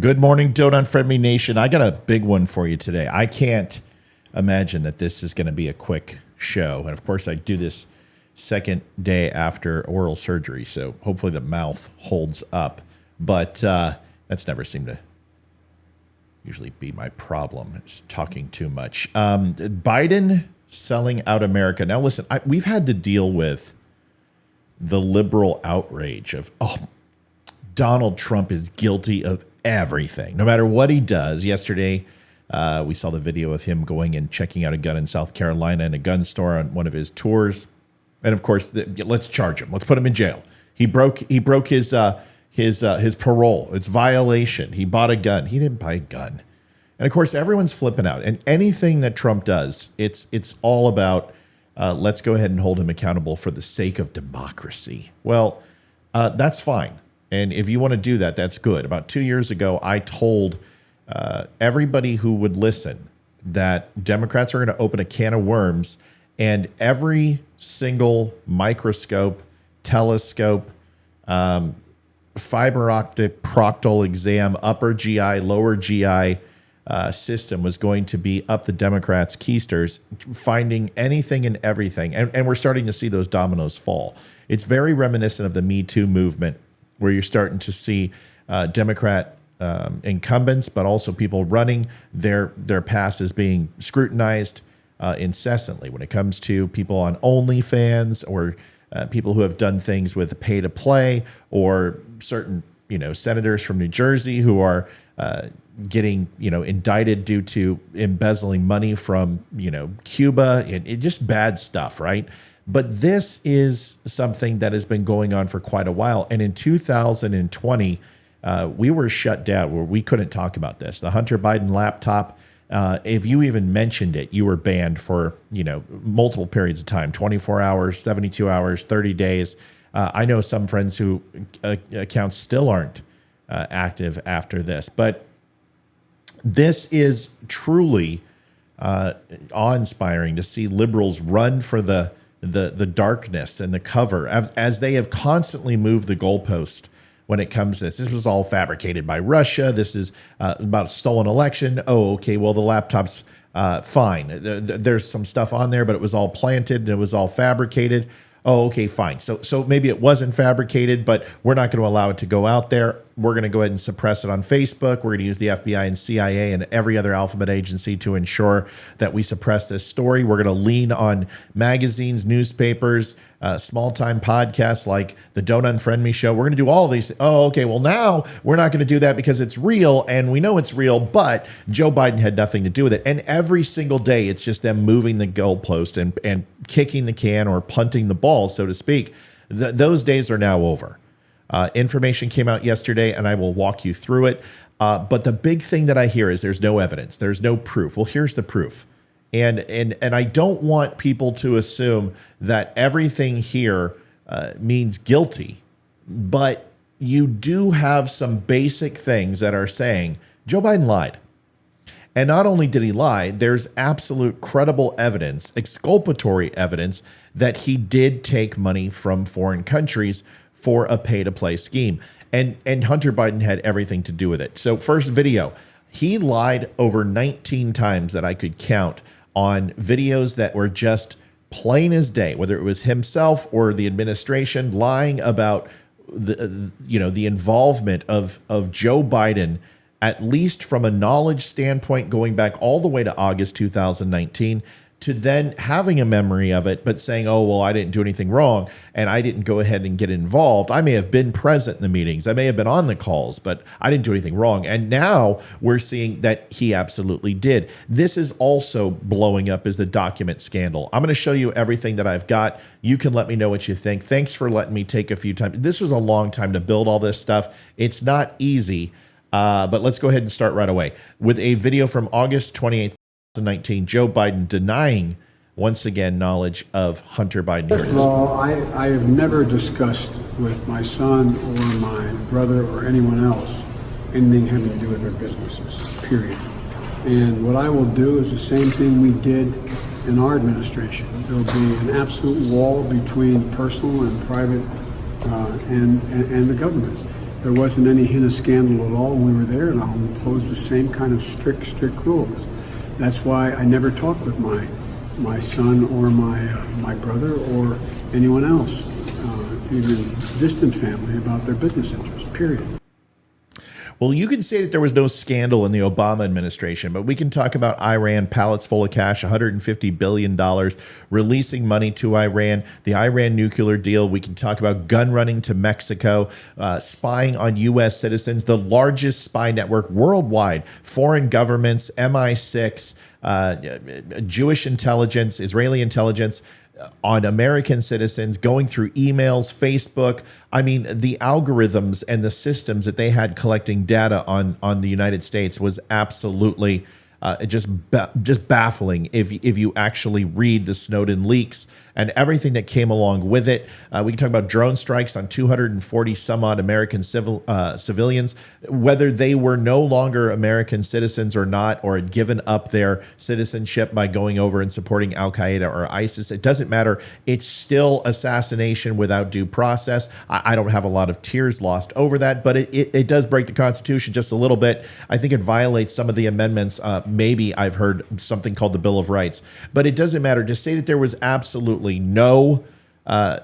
Good morning, Don't Unfriend Me Nation. I got a big one for you today. I can't imagine that this is going to be a quick show. And of course, I do this second day after oral surgery, so hopefully the mouth holds up. But that's never seemed to usually be my problem, is talking too much. Biden selling out America. Now, listen, we've had to deal with the liberal outrage of, Donald Trump is guilty of everything, no matter what he does. Yesterday, we saw the video of him going and checking out a gun in South Carolina in a gun store on one of his tours. And of course, let's charge him. Let's put him in jail. He broke his parole. It's violation. He bought a gun. He didn't buy a gun. And of course, everyone's flipping out. And anything that Trump does, it's all about let's go ahead and hold him accountable for the sake of democracy. Well, that's fine. And if you want to do that, that's good. About 2 years ago, I told everybody who would listen that Democrats are going to open a can of worms, and every single microscope, telescope, fiber optic proctal exam, upper GI, lower GI system was going to be up the Democrats' keisters, finding anything and everything. And we're starting to see those dominoes fall. It's very reminiscent of the Me Too movement, where you're starting to see Democrat incumbents, but also people running their passes being scrutinized incessantly when it comes to people on OnlyFans or people who have done things with pay to play, or certain senators from New Jersey who are getting indicted due to embezzling money from Cuba, and just bad stuff, right? But this is something that has been going on for quite a while. And in 2020, we were shut down where we couldn't talk about this. The Hunter Biden laptop, if you even mentioned it, you were banned for multiple periods of time, 24 hours, 72 hours, 30 days. I know some friends who accounts still aren't active after this. But this is truly awe-inspiring to see liberals run for the darkness and the cover as they have constantly moved the goalpost when it comes to this. This was all fabricated by Russia. This is about a stolen election. Oh, okay, well, the laptop's fine. There's some stuff on there, but it was all planted and it was all fabricated. Oh, okay, fine. So maybe it wasn't fabricated, but we're not going to allow it to go out there. We're going to go ahead and suppress it on Facebook. We're going to use the FBI and CIA and every other alphabet agency to ensure that we suppress this story. We're going to lean on magazines, newspapers, small-time podcasts like the Don't Unfriend Me show. We're going to do all of these. Oh, okay, well, now we're not going to do that because it's real, and we know it's real, but Joe Biden had nothing to do with it. And every single day, it's just them moving the goalpost and kicking the can or punting the ball, so to speak. Those days are now over. Information came out yesterday, and I will walk you through it. But the big thing that I hear is there's no evidence. There's no proof. Well, here's the proof. And I don't want people to assume that everything here means guilty. But you do have some basic things that are saying Joe Biden lied. And not only did he lie, there's absolute credible evidence, exculpatory evidence, that he did take money from foreign countries for a pay-to-play scheme. And Hunter Biden had everything to do with it. So first video, he lied over 19 times that I could count on videos that were just plain as day, whether it was himself or the administration lying about the involvement of Joe Biden, at least from a knowledge standpoint, going back all the way to August 2019, to then having a memory of it, but saying, oh, well, I didn't do anything wrong, and I didn't go ahead and get involved. I may have been present in the meetings. I may have been on the calls, but I didn't do anything wrong. And now we're seeing that he absolutely did. This is also blowing up as the document scandal. I'm going to show you everything that I've got. You can let me know what you think. Thanks for letting me take a few times. This was a long time to build all this stuff. It's not easy, but let's go ahead and start right away with a video from August 28th. 2019, Joe Biden denying once again knowledge of Hunter Biden. First of all, I have never discussed with my son or my brother or anyone else anything having to do with their businesses, period. And what I will do is the same thing we did in our administration. There'll be an absolute wall between personal and private and the government. There wasn't any hint of scandal at all when we were there, and I'll impose the same kind of strict rules. That's why I never talk with my son or my brother or anyone else, even distant family, about their business interests, period. Well, you can say that there was no scandal in the Obama administration, but we can talk about Iran, pallets full of cash, $150 billion, releasing money to Iran, the Iran nuclear deal. We can talk about gun running to Mexico, spying on U.S. citizens, the largest spy network worldwide, foreign governments, MI6, Jewish intelligence, Israeli intelligence, on American citizens, going through emails, Facebook. I mean, the algorithms and the systems that they had collecting data on the United States was absolutely just baffling if you actually read the Snowden leaks and everything that came along with it. We can talk about drone strikes on 240 some odd American civilians, whether they were no longer American citizens or not, or had given up their citizenship by going over and supporting Al Qaeda or ISIS. It doesn't matter. It's still assassination without due process. I don't have a lot of tears lost over that, but it does break the Constitution just a little bit. I think it violates some of the amendments. Maybe I've heard something called the Bill of Rights, but it doesn't matter. Just say that there was absolutely no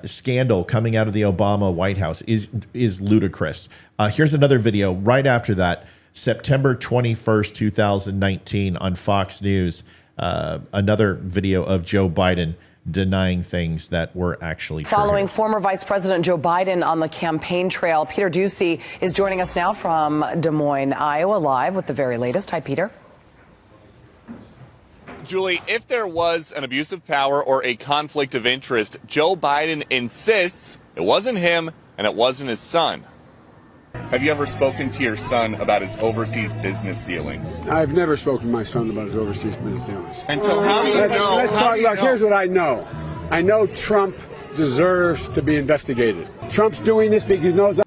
scandal coming out of the Obama White House is ludicrous. Here's another video right after that, September 21st, 2019 on Fox News. Another video of Joe Biden denying things that were actually true. Following former Vice President Joe Biden on the campaign trail, Peter Ducey is joining us now from Des Moines, Iowa, live with the very latest. Hi, Peter. Julie, if there was an abuse of power or a conflict of interest, Joe Biden insists it wasn't him and it wasn't his son. Have you ever spoken to your son about his overseas business dealings? I've never spoken to my son about his overseas business dealings. And so how do you know? Let's talk about, here's what I know. I know Trump deserves to be investigated. Trump's doing this because he knows.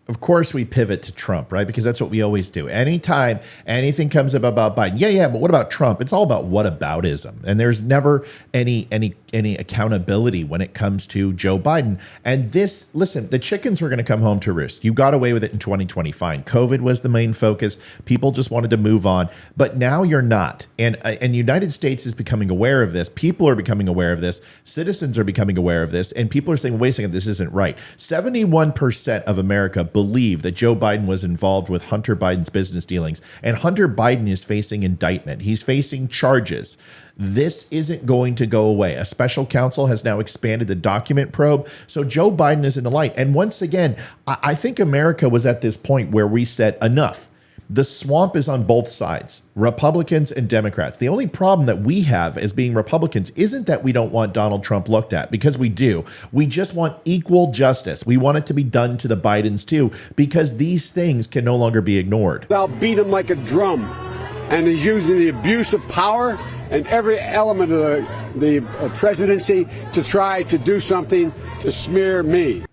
Of course, we pivot to Trump, right? Because that's what we always do. Anytime anything comes up about Biden, yeah, but what about Trump? It's all about whataboutism, and there's never any accountability when it comes to Joe Biden. And this, listen, the chickens were going to come home to roost. You got away with it in 2020, fine. COVID was the main focus. People just wanted to move on, but now you're not. And the United States is becoming aware of this. People are becoming aware of this. Citizens are becoming aware of this, and people are saying, wait a second, this isn't right. 71% of America believe that Joe Biden was involved with Hunter Biden's business dealings, and Hunter Biden is facing indictment. He's facing charges. This isn't going to go away. A special counsel has now expanded the document probe, so Joe Biden is in the light. And once again, I think America was at this point where we said enough. The swamp is on both sides, Republicans and Democrats. The only problem that we have as being Republicans isn't that we don't want Donald Trump looked at, because we do. We just want equal justice. We want it to be done to the Bidens too, because these things can no longer be ignored. I'll beat him like a drum, and he's using the abuse of power and every element of the presidency to try to do something to smear me.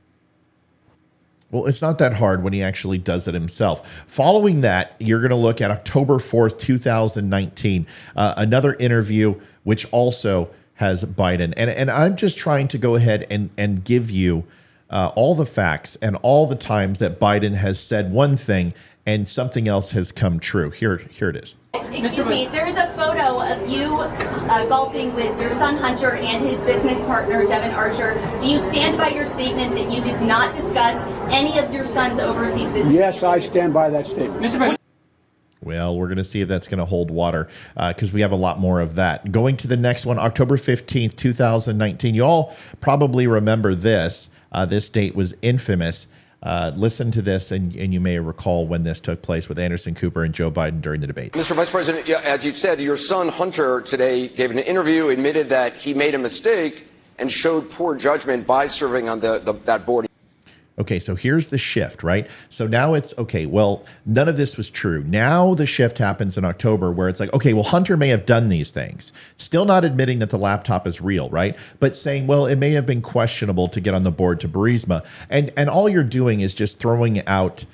Well, it's not that hard when he actually does it himself. Following that, you're going to look at October 4th, 2019, another interview, which also has Biden. And I'm just trying to go ahead and give you all the facts and all the times that Biden has said one thing and something else has come true. Here it is. Excuse me, there is a photo of you golfing with your son Hunter and his business partner Devin Archer. Do you stand by your statement that you did not discuss any of your son's overseas business? Yes, I stand by that statement. Well, we're going to see if that's going to hold water, because we have a lot more of that. Going to the next one, October 15th, 2019. You all probably remember this. This date was infamous. Listen to this, and you may recall when this took place with Anderson Cooper and Joe Biden during the debate. Mr. Vice President, as you said, your son Hunter today gave an interview, admitted that he made a mistake and showed poor judgment by serving on that board. Okay, so here's the shift, right? So now it's, okay, well, none of this was true. Now the shift happens in October where it's like, okay, well, Hunter may have done these things. Still not admitting that the laptop is real, right? But saying, well, it may have been questionable to get on the board to Burisma. And all you're doing is just throwing out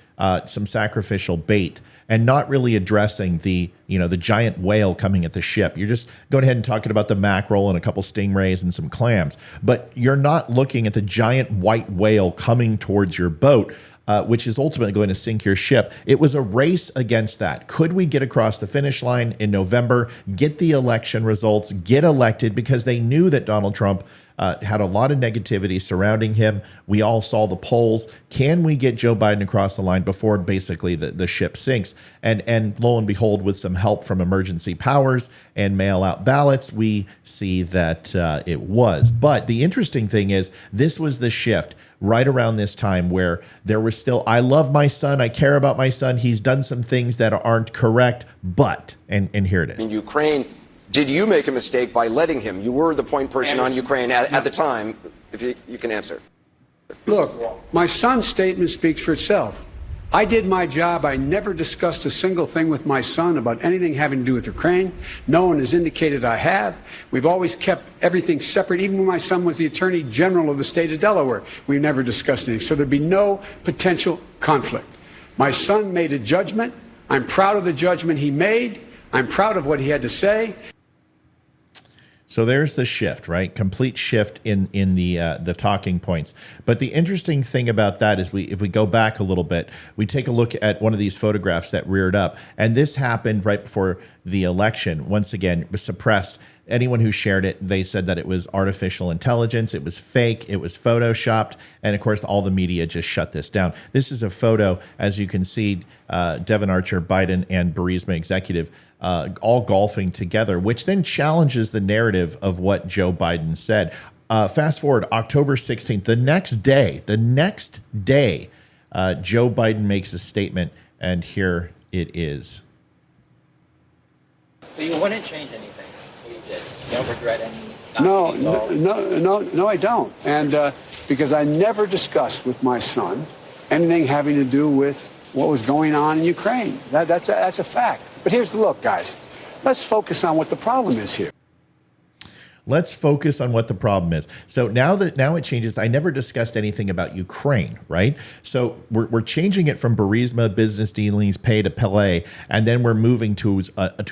some sacrificial bait and not really addressing the giant whale coming at the ship. You're just going ahead and talking about the mackerel and a couple stingrays and some clams, but you're not looking at the giant white whale coming towards your boat. which is ultimately going to sink your ship. It was a race against that. Could we get across the finish line in November, get the election results, get elected, because they knew that Donald Trump had a lot of negativity surrounding him. We all saw the polls. Can we get Joe Biden across the line before basically the ship sinks? And lo and behold, with some help from emergency powers and mail-out ballots, we see that it was. But the interesting thing is, this was the shift right around this time where there was still, I love my son, I care about my son, he's done some things that aren't correct, but, and here it is. In Ukraine, did you make a mistake by letting him? You were the point person on Ukraine at the time, if you can answer. Look, my son's statement speaks for itself. I did my job. I never discussed a single thing with my son about anything having to do with Ukraine. No one has indicated I have. We've always kept everything separate. Even when my son was the Attorney General of the state of Delaware, we never discussed anything. So there'd be no potential conflict. My son made a judgment. I'm proud of the judgment he made. I'm proud of what he had to say. So there's the shift, right? Complete shift in the talking points. But the interesting thing about that is if we go back a little bit, we take a look at one of these photographs that reared up. And this happened right before the election. Once again, it was suppressed. Anyone who shared it, they said that it was artificial intelligence, it was fake, it was photoshopped, and of course all the media just shut this down. This is a photo, as you can see, Devon Archer, Biden, and Burisma executive all golfing together, which then challenges the narrative of what Joe Biden said. Fast forward October 16th, the next day, Joe Biden makes a statement, and here it is. So you wouldn't change anything? You don't regret any? No, I don't. And because I never discussed with my son anything having to do with what was going on in Ukraine. That's a fact. But here's the look, guys. Let's focus on what the problem is here. Let's focus on what the problem is. So now it changes. I never discussed anything about Ukraine, right? So we're changing it from Burisma business dealings, pay to play, and then we're moving to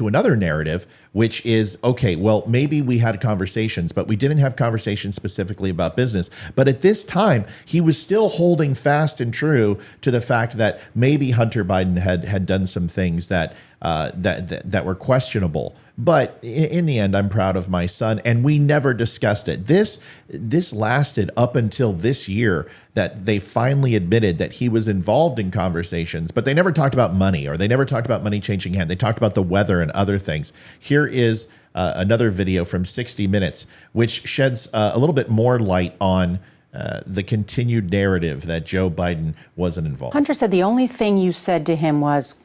another narrative, which is, okay, well, maybe we had conversations, but we didn't have conversations specifically about business. But at this time, he was still holding fast and true to the fact that maybe Hunter Biden had done some things that were questionable. But in the end, I'm proud of my son, and we never discussed it. This lasted up until this year that they finally admitted that he was involved in conversations, but they never talked about money, or they never talked about money changing hands. They talked about the weather and other things. Here is another video from 60 Minutes, which sheds a little bit more light on the continued narrative that Joe Biden wasn't involved. Hunter said the only thing you said to him was,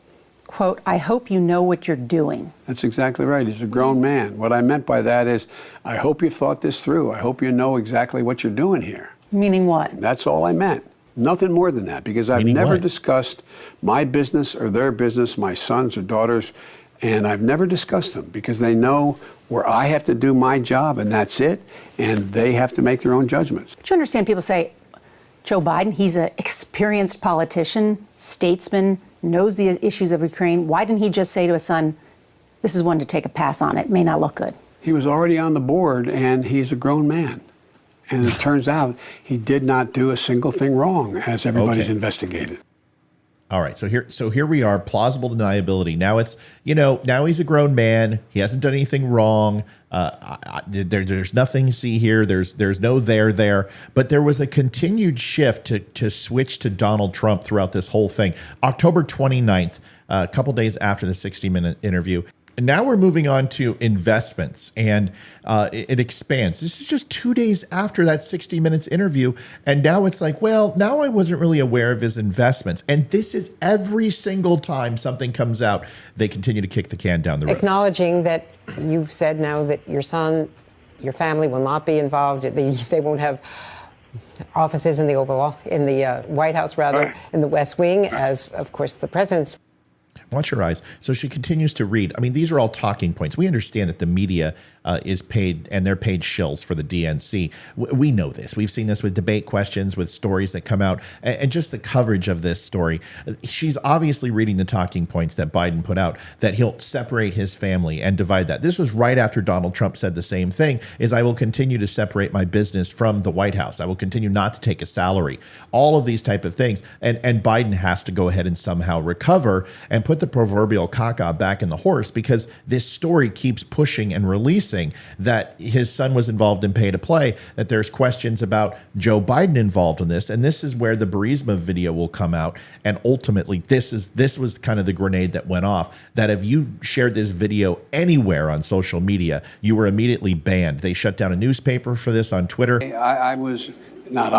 quote, I hope you know what you're doing. That's exactly right. He's a grown man. What I meant by that is, I hope you've thought this through. I hope you know exactly what you're doing here. Meaning what? That's all I meant. Nothing more than that, because I've never discussed my business or their business, my sons or daughters, and I've never discussed them because they know where I have to do my job and that's it, and they have to make their own judgments. Do you understand people say, Joe Biden, he's an experienced politician, statesman, knows the issues of Ukraine. Why didn't he just say to his son, this is one to take a pass on, it may not look good? He was already on the board, and he's a grown man. And it turns out he did not do a single thing wrong, as everybody's investigated. All right, so here we are, plausible deniability. Now it's, now he's a grown man. He hasn't done anything wrong. There's nothing to see here. There's no there. But there was a continued shift to switch to Donald Trump throughout this whole thing. October 29th, a couple days after the 60-minute interview. And now we're moving on to investments, and it expands. This is just 2 days after that 60 Minutes interview, and now it's like, well, now I wasn't really aware of his investments. And this is every single time something comes out, they continue to kick the can down the road. Acknowledging that you've said now that your son, your family will not be involved. They won't have offices in the White House, rather, in the West Wing, as, of course, the president's. Watch her eyes. So she continues to read. I mean, these are all talking points. We understand that the media is paid, and they're paid shills for the DNC. We know this. We've seen this with debate questions, with stories that come out, and just the coverage of this story. She's obviously reading the talking points that Biden put out, that he'll separate his family and divide that. This was right after Donald Trump said the same thing, is I will continue to separate my business from the White House. I will continue not to take a salary. All of these type of things. And Biden has to go ahead and somehow recover and put the proverbial caca back in the horse, because this story keeps pushing and releasing that his son was involved in pay to play, that there's questions about Joe Biden involved in this. And this is where the Burisma video will come out. And ultimately, this was kind of the grenade that went off, that if you shared this video anywhere on social media, you were immediately banned. They shut down a newspaper for this on Twitter. I was not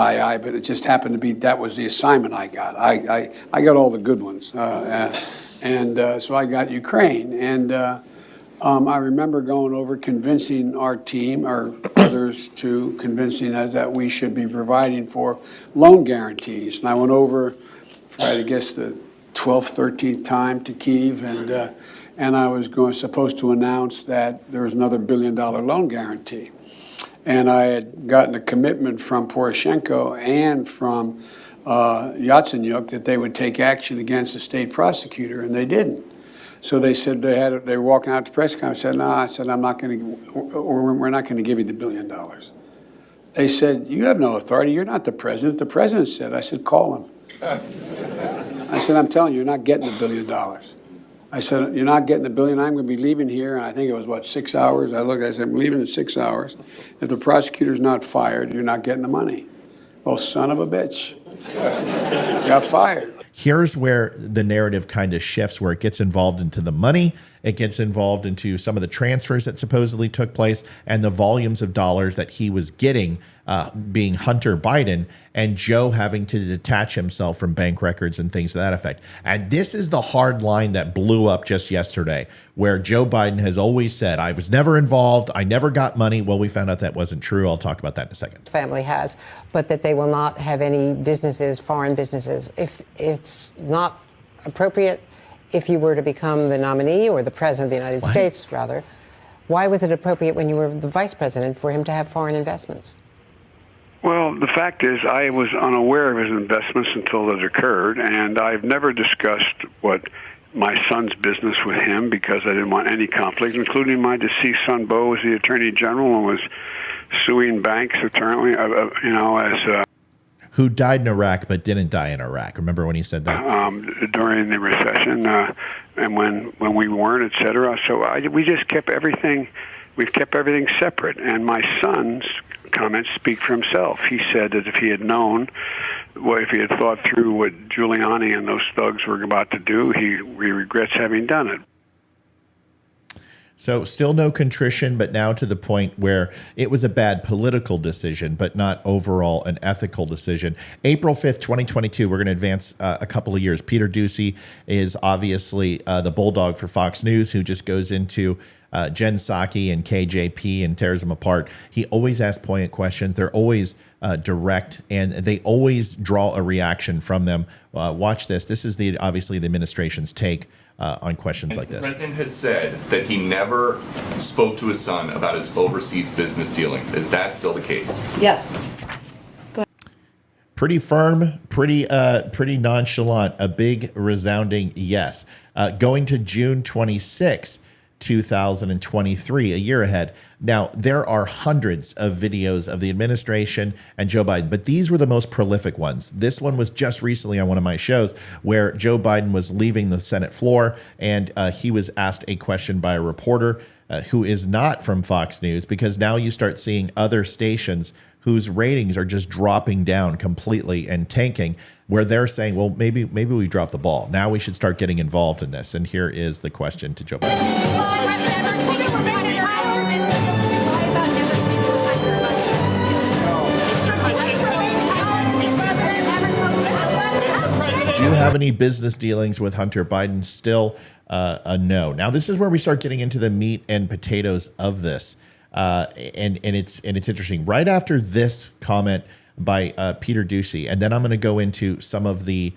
but it just happened to be that was the assignment I got. I got all the good ones, so I got Ukraine, and I remember going over convincing our team or others to convincing us that we should be providing for loan guarantees, and I went over, I guess the 12th, 13th time to Kyiv, and I was supposed to announce that there was another $1 billion loan guarantee. And I had gotten a commitment from Poroshenko and from Yatsenyuk that they would take action against the state prosecutor, and they didn't. So they said they were walking out to press conference. I said, no, I'm not going to, or we're not going to give you the $1 billion. They said, you have no authority. You're not the president. The president said. I said, call him. I said, I'm telling you, you're not getting the $1 billion. I said, you're not getting the $1 billion. I'm going to be leaving here. And I think it was, 6 hours? I said, I'm leaving in 6 hours. If the prosecutor's not fired, you're not getting the money. Well, son of a bitch. Got fired. Here's where the narrative kind of shifts, where it gets involved into the money. It gets involved into some of the transfers that supposedly took place and the volumes of dollars that he was getting, being Hunter Biden, and Joe having to detach himself from bank records and things to that effect. And this is the hard line that blew up just yesterday, where Joe Biden has always said, I was never involved. I never got money. Well, we found out that wasn't true. I'll talk about that in a second. Family has, but that they will not have any businesses, foreign businesses. If it's not appropriate, if you were to become the nominee or the president of the United States, rather, why was it appropriate when you were the vice president for him to have foreign investments? Well, the fact is, I was unaware of his investments until it occurred, and I've never discussed what my son's business with him because I didn't want any conflict, including my deceased son, Bo, was the attorney general and was suing banks apparently, who died in Iraq but didn't die in Iraq. Remember when he said that? During the recession, and when we weren't, et cetera. So we just kept everything. We've kept everything separate. And my son's comments speak for himself. He said that if he had known, if he had thought through what Giuliani and those thugs were about to do, he regrets having done it. So still no contrition, but now to the point where it was a bad political decision, but not overall an ethical decision. April 5th, 2022, we're going to advance a couple of years. Peter Doocy is obviously the bulldog for Fox News, who just goes into Jen Psaki and KJP and tears them apart. He always asks poignant questions. They're always direct, and they always draw a reaction from them. Watch this. This is obviously the administration's take on questions like this. The president has said that he never spoke to his son about his overseas business dealings. Is that still the case? Yes. Pretty firm, pretty nonchalant, a big resounding yes. Going to June 26, 2023, a year ahead. Now, there are hundreds of videos of the administration and Joe Biden, but these were the most prolific ones. This one was just recently on one of my shows where Joe Biden was leaving the Senate floor, and he was asked a question by a reporter who is not from Fox News, because now you start seeing other stations whose ratings are just dropping down completely and tanking, where they're saying, well, maybe we dropped the ball. Now we should start getting involved in this. And here is the question to Joe Biden. Do you have any business dealings with Hunter Biden? Still a no. Now, this is where we start getting into the meat and potatoes of this. And it's interesting. Right after this comment by Peter Doocy, and then I'm going to go into some of the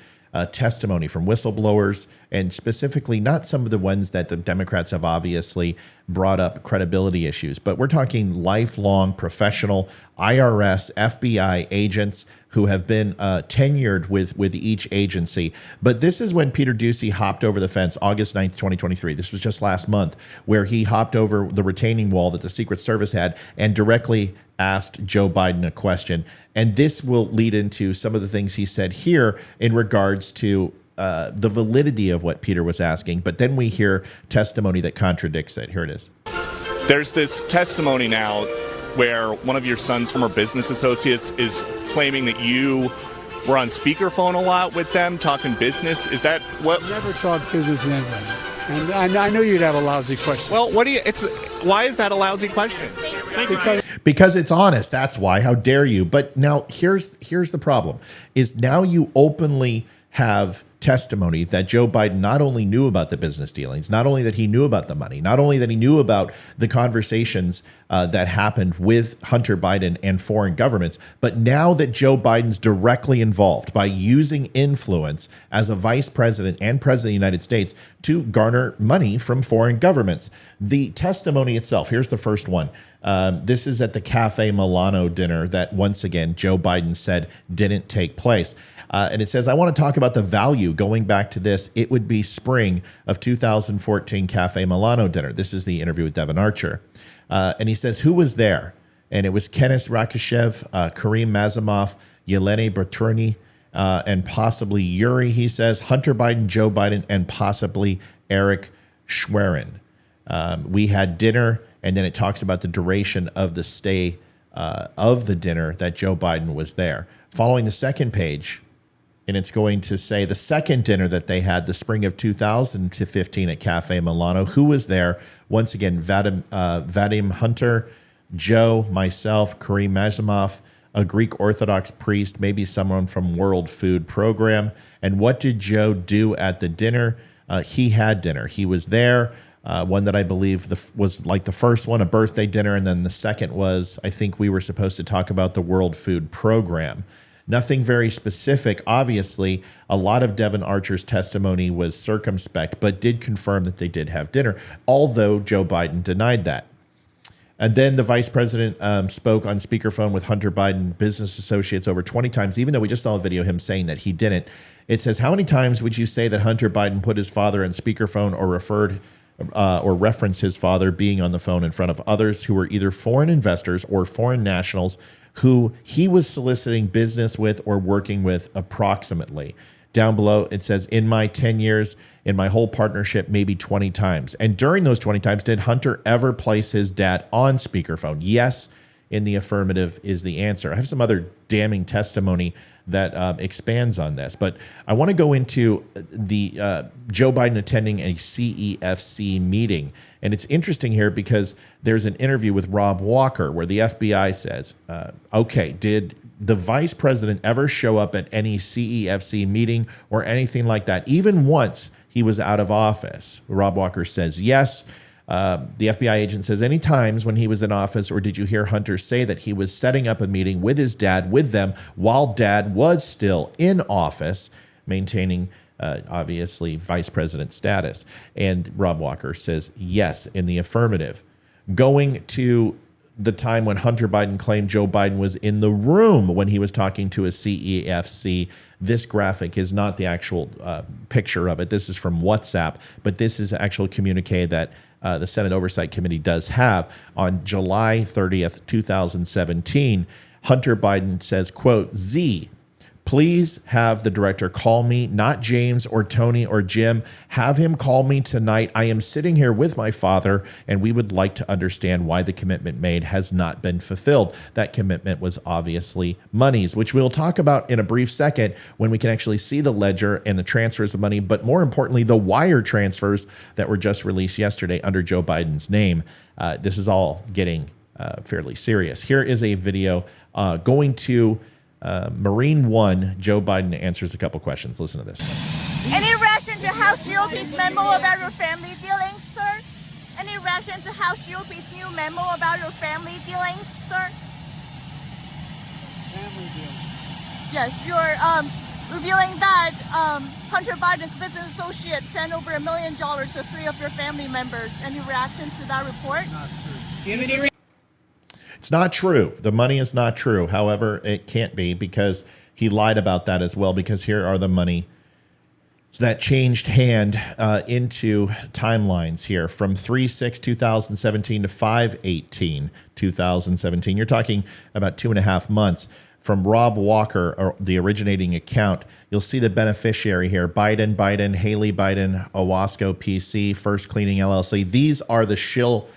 testimony from whistleblowers and specifically not some of the ones that the Democrats have obviously brought up credibility issues, but we're talking lifelong professional IRS, FBI agents who have been tenured with each agency. But this is when Peter Doocy hopped over the fence, August 9th, 2023. This was just last month, where he hopped over the retaining wall that the Secret Service had and directly asked Joe Biden a question. And this will lead into some of the things he said here in regards to the validity of what Peter was asking. But then we hear testimony that contradicts it. Here it is. There's this testimony now where one of your son's former business associates is claiming that you were on speakerphone a lot with them talking business. Is that what? Never talk business in anybody. And I know you'd have a lousy question. Well, why is that a lousy question? Because it's honest. That's why. How dare you? But now here's the problem is now you openly have testimony that Joe Biden not only knew about the business dealings, not only that he knew about the money, not only that he knew about the conversations that happened with Hunter Biden and foreign governments, but now that Joe Biden's directly involved by using influence as a vice president and president of the United States to garner money from foreign governments. The testimony itself, here's the first one. This is at the Cafe Milano dinner that, once again, Joe Biden said didn't take place. And it says, I want to talk about the value going back to this. It would be spring of 2014 Cafe Milano dinner. This is the interview with Devon Archer. And he says, who was there? And it was Kenneth Rakishev, Kareem Mazamov, Yelena Bertrani, and possibly Yuri, he says, Hunter Biden, Joe Biden, and possibly Eric Schwerin. We had dinner, and then it talks about the duration of the stay of the dinner that Joe Biden was there. Following the second page, and it's going to say the second dinner that they had, the spring of 2015 at Cafe Milano. Who was there? Once again, Vadim Hunter, Joe, myself, Kareem Mazamov, a Greek Orthodox priest, maybe someone from World Food Program. And what did Joe do at the dinner? He had dinner. He was there. One that I believe was like the first one, a birthday dinner. And then the second was, I think we were supposed to talk about the World Food Program. Nothing very specific. Obviously, a lot of Devon Archer's testimony was circumspect, but did confirm that they did have dinner, although Joe Biden denied that. And then the vice president spoke on speakerphone with Hunter Biden business associates over 20 times, even though we just saw a video of him saying that he didn't. It says, how many times would you say that Hunter Biden put his father on speakerphone or referenced his father being on the phone in front of others who were either foreign investors or foreign nationals who he was soliciting business with or working with approximately? Down below, it says, in my 10 years, in my whole partnership, maybe 20 times. And during those 20 times, did Hunter ever place his dad on speakerphone? Yes, in the affirmative is the answer. I have some other damning testimony that expands on this, but I want to go into the Joe Biden attending a CEFC meeting. And it's interesting here because there's an interview with Rob Walker where the FBI says, okay, did the vice president ever show up at any CEFC meeting or anything like that, even once he was out of office? Rob Walker says yes. The FBI agent says, any times when he was in office, or did you hear Hunter say that he was setting up a meeting with his dad, with them, while dad was still in office, maintaining, obviously, vice president status? And Rob Walker says, yes, in the affirmative. Going to the time when Hunter Biden claimed Joe Biden was in the room when he was talking to a CEFC. This graphic is not the actual picture of it. This is from WhatsApp, but this is actual communique that the Senate Oversight Committee does have. On July 30th, 2017, Hunter Biden says, quote, Z, please have the director call me, not James or Tony or Jim. Have him call me tonight. I am sitting here with my father, and we would like to understand why the commitment made has not been fulfilled. That commitment was obviously monies, which we'll talk about in a brief second when we can actually see the ledger and the transfers of money, but more importantly, the wire transfers that were just released yesterday under Joe Biden's name. This is all getting fairly serious. Here is a video going to Marine One. Joe Biden answers a couple questions. Listen to this. Any reaction to House GOP's memo about your family dealings, sir? Any reaction to House GOP's new memo about your family dealings, sir? Family dealings. Yes, your revealing that Hunter Biden's business associate sent over $1 million to 3 of your family members. Any reaction to that report? It's not true. The money is not true. However, it can't be because he lied about that as well, because here are the money that changed hand into timelines here from 3/6/2017 to 5/18/2017. You're talking about 2.5 months. From Rob Walker, or the originating account, you'll see the beneficiary here: Biden, Haley Biden, Owasco PC, First Cleaning LLC. These are the shell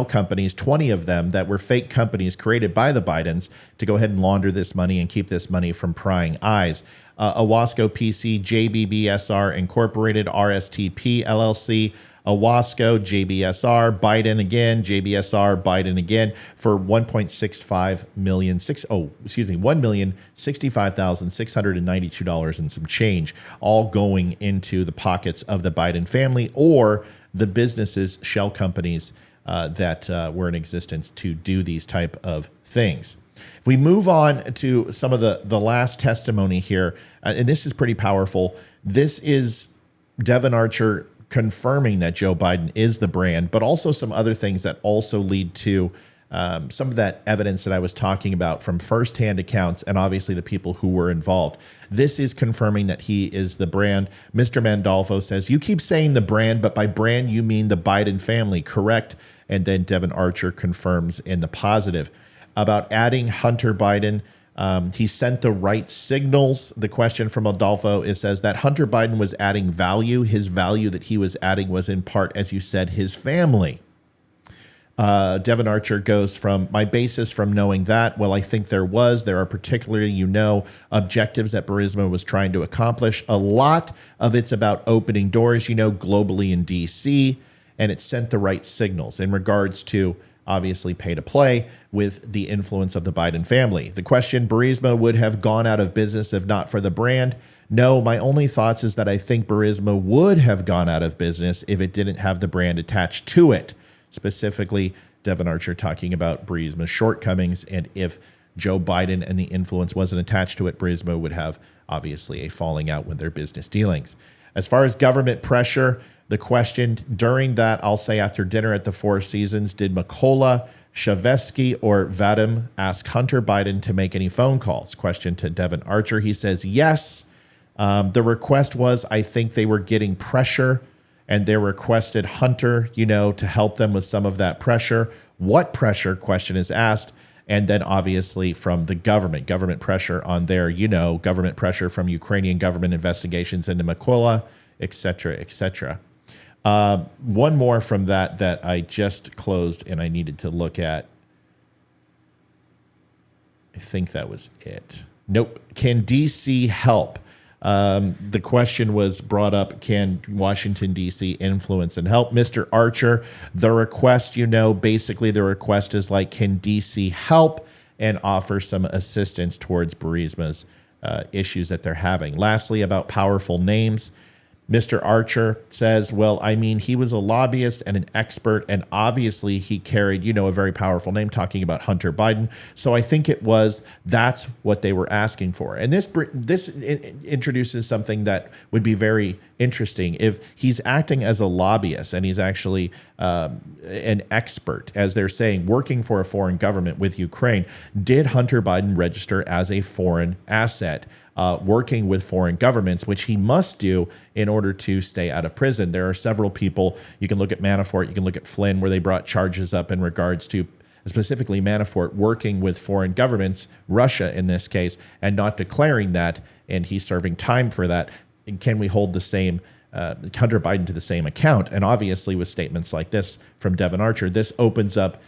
companies, 20 of them, that were fake companies created by the Bidens to go ahead and launder this money and keep this money from prying eyes. Owasco PC, JBBSR Incorporated, RSTP LLC, Owasco, JBSR, Biden again, JBSR, Biden again, for $1,065,692 and some change, all going into the pockets of the Biden family or the businesses, shell companies that were in existence to do these type of things. If we move on to some of the last testimony here, and this is pretty powerful. This is Devon Archer confirming that Joe Biden is the brand, but also some other things that also lead to some of that evidence that I was talking about from firsthand accounts and obviously the people who were involved. This is confirming that he is the brand. Mr. Mandolfo says, "You keep saying the brand, but by brand you mean the Biden family, correct?" And then Devon Archer confirms in the positive. About adding Hunter Biden, he sent the right signals. The question from Adolfo says that Hunter Biden was adding value. His value that he was adding was in part, as you said, his family. Devon Archer goes from my basis from knowing that. Well, I think there are particularly, objectives that Burisma was trying to accomplish. A lot of it's about opening doors, globally in DC, and it sent the right signals in regards to obviously pay to play with the influence of the Biden family. The question, Burisma would have gone out of business if not for the brand. No, my only thoughts is that I think Burisma would have gone out of business if it didn't have the brand attached to it. Specifically, Devon Archer talking about Burisma's shortcomings, and if Joe Biden and the influence wasn't attached to it, Burisma would have obviously a falling out with their business dealings. As far as government pressure, the question during that, I'll say after dinner at the Four Seasons, did Mykola, Shavesky, or Vadim ask Hunter Biden to make any phone calls? Question to Devon Archer. He says yes. The request was, I think they were getting pressure, and they requested Hunter, to help them with some of that pressure. What pressure? Question is asked. And then obviously from the government pressure on their, government pressure from Ukrainian government investigations into Mykola, et cetera, et cetera. One more from that I just closed and I needed to look at. I think that was it. Nope. Can DC help? The question was brought up, can Washington, D.C. influence and help? Mr. Archer, the request, basically the request is like, can D.C. help and offer some assistance towards Burisma's issues that they're having? Lastly, about powerful names, Mr. Archer says, well, I mean, he was a lobbyist and an expert, and obviously he carried, a very powerful name, talking about Hunter Biden. So I think that's what they were asking for. And this introduces something that would be very interesting. If he's acting as a lobbyist and he's actually an expert, as they're saying, working for a foreign government with Ukraine, did Hunter Biden register as a foreign asset? Working with foreign governments, which he must do in order to stay out of prison. There are several people. You can look at Manafort, you can look at Flynn, where they brought charges up in regards to specifically Manafort working with foreign governments, Russia in this case, and not declaring that, and he's serving time for that. Can we hold the same Hunter Biden to the same account? And obviously with statements like this from Devon Archer, this opens up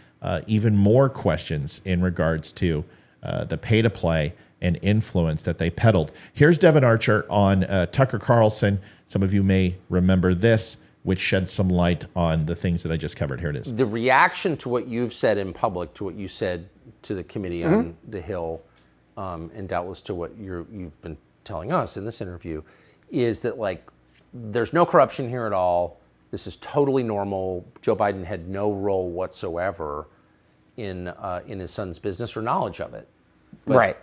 even more questions in regards to the pay-to-play and influence that they peddled. Here's Devon Archer on Tucker Carlson. Some of you may remember this, which sheds some light on the things that I just covered. Here it is. The reaction to what you've said in public, to what you said to the committee on the Hill, and doubtless to what you've been telling us in this interview, is that there's no corruption here at all. This is totally normal. Joe Biden had no role whatsoever in his son's business or knowledge of it. But right.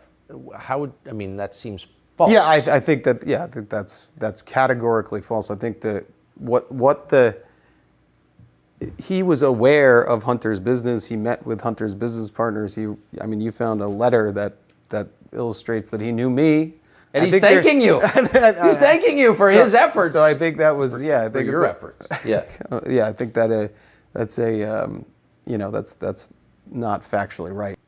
that seems false. Yeah, I think that. Yeah, I think that's categorically false. I think that he was aware of Hunter's business. He met with Hunter's business partners. You found a letter that illustrates that he knew me. And he's thanking you. He's thanking you for his efforts. So I think that was, I think your efforts. Yeah. Yeah, I think that's not factually right.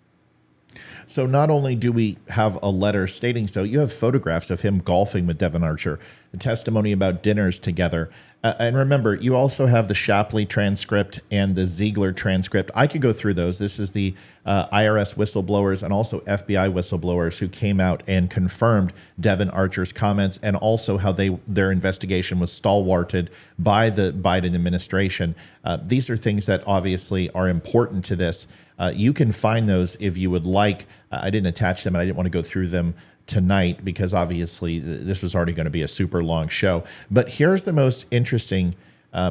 So not only do we have a letter stating so, you have photographs of him golfing with Devon Archer, a testimony about dinners together. And remember, you also have the Shapley transcript and the Ziegler transcript. I could go through those. This is the IRS whistleblowers and also FBI whistleblowers who came out and confirmed Devon Archer's comments, and also how their investigation was stalwarted by the Biden administration. These are things that obviously are important to this. You can find those if you would like. I didn't attach them, and I didn't want to go through them tonight because obviously this was already going to be a super long show. But here's the most interesting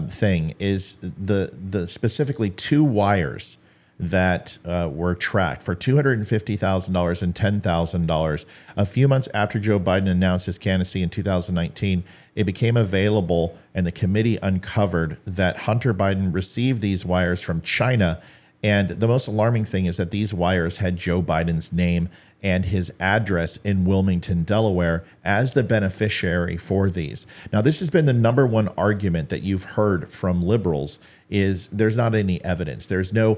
thing is the specifically 2 wires that were tracked for $250,000 and $10,000. A few months after Joe Biden announced his candidacy in 2019, it became available, and the committee uncovered that Hunter Biden received these wires from China. And the most alarming thing is that these wires had Joe Biden's name and his address in Wilmington, Delaware, as the beneficiary for these. Now, this has been the number one argument that you've heard from liberals is there's not any evidence. There's no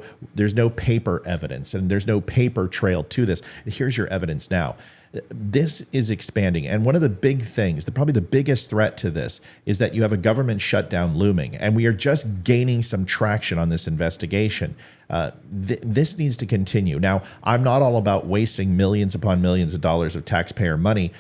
paper evidence, and there's no paper trail to this. Here's your evidence now. This is expanding. And one of the big things, probably the biggest threat to this, is that you have a government shutdown looming. And we are just gaining some traction on this investigation. This needs to continue. Now, I'm not all about wasting millions upon millions of dollars of taxpayer money,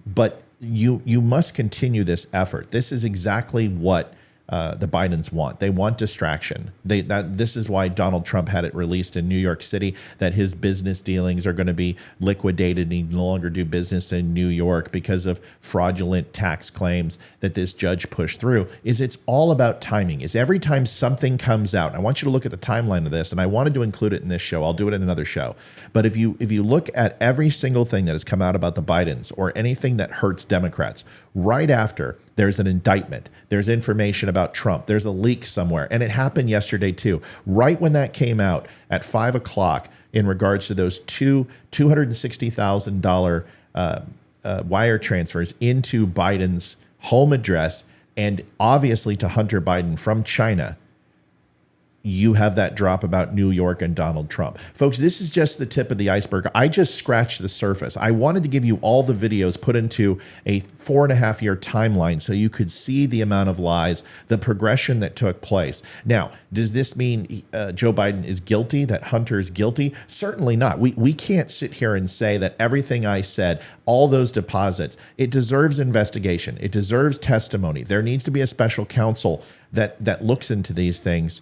but you must continue this effort. This is exactly what the Bidens want. They want distraction. This is why Donald Trump had it released in New York City that his business dealings are going to be liquidated and he no longer do business in New York because of fraudulent tax claims that this judge pushed through. It's all about timing. Is every time something comes out, I want you to look at the timeline of this, and I wanted to include it in this show. I'll do it in another show. But if you look at every single thing that has come out about the Bidens or anything that hurts Democrats, right after there's an indictment, there's information about Trump, there's a leak somewhere, and it happened yesterday too. Right when that came out at 5 o'clock in regards to those two $260,000 wire transfers into Biden's home address and obviously to Hunter Biden from China, you have that drop about New York and Donald Trump. Folks, this is just the tip of the iceberg. I just scratched the surface. I wanted to give you all the videos put into a 4.5-year timeline so you could see the amount of lies, the progression that took place. Now, does this mean Joe Biden is guilty, that Hunter is guilty? Certainly not. We can't sit here and say that everything I said, all those deposits, it deserves investigation. It deserves testimony. There needs to be a special counsel that looks into these things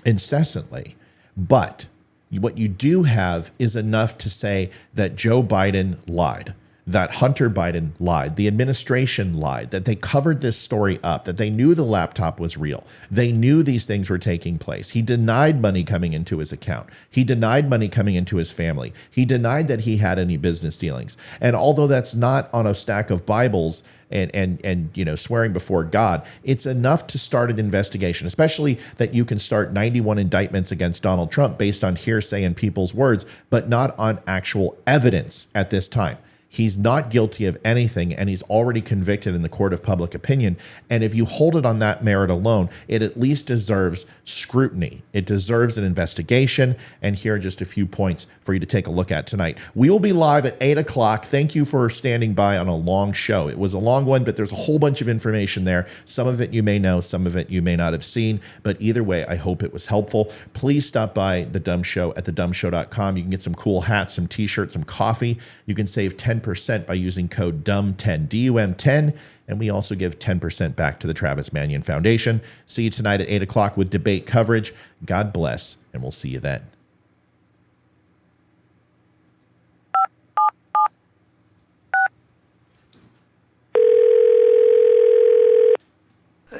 incessantly. But what you do have is enough to say that Joe Biden lied, that Hunter Biden lied, the administration lied, that they covered this story up, that they knew the laptop was real. They knew these things were taking place. He denied money coming into his account. He denied money coming into his family. He denied that he had any business dealings. And although that's not on a stack of Bibles and swearing before God, it's enough to start an investigation, especially that you can start 91 indictments against Donald Trump based on hearsay and people's words, but not on actual evidence at this time. He's not guilty of anything, and he's already convicted in the court of public opinion. And if you hold it on that merit alone, it at least deserves scrutiny. It deserves an investigation. And here are just a few points for you to take a look at tonight. We will be live at 8 o'clock. Thank you for standing by on a long show. It was a long one, but there's a whole bunch of information there. Some of it you may know, some of it you may not have seen. But either way, I hope it was helpful. Please stop by The Dumb Show at thedumbshow.com. You can get some cool hats, some t-shirts, some coffee. You can save 10% by using code DUM10, DUM10, and we also give 10% back to the Travis Manion Foundation. See you tonight at 8 o'clock with debate coverage. God bless, and we'll see you then.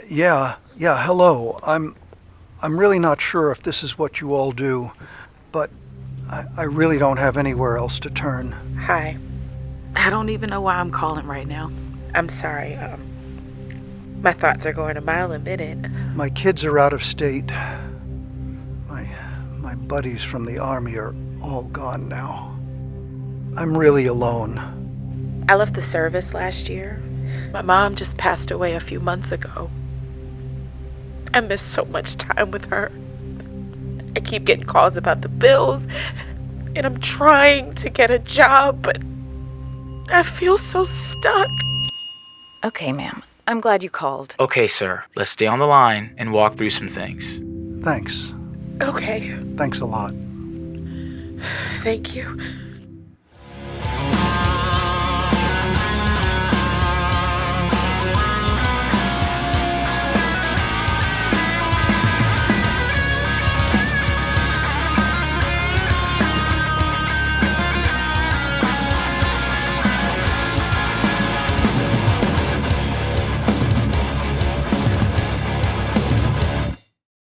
Yeah, hello. I'm really not sure if this is what you all do, but I really don't have anywhere else to turn. Hi. I don't even know why I'm calling right now. I'm sorry. My thoughts are going a mile a minute. My kids are out of state. My buddies from the Army are all gone now. I'm really alone. I left the service last year. My mom just passed away a few months ago. I miss so much time with her. I keep getting calls about the bills, and I'm trying to get a job, but I feel so stuck. Okay, ma'am. I'm glad you called. Okay, sir. Let's stay on the line and walk through some things. Thanks. Okay. Thanks a lot. Thank you.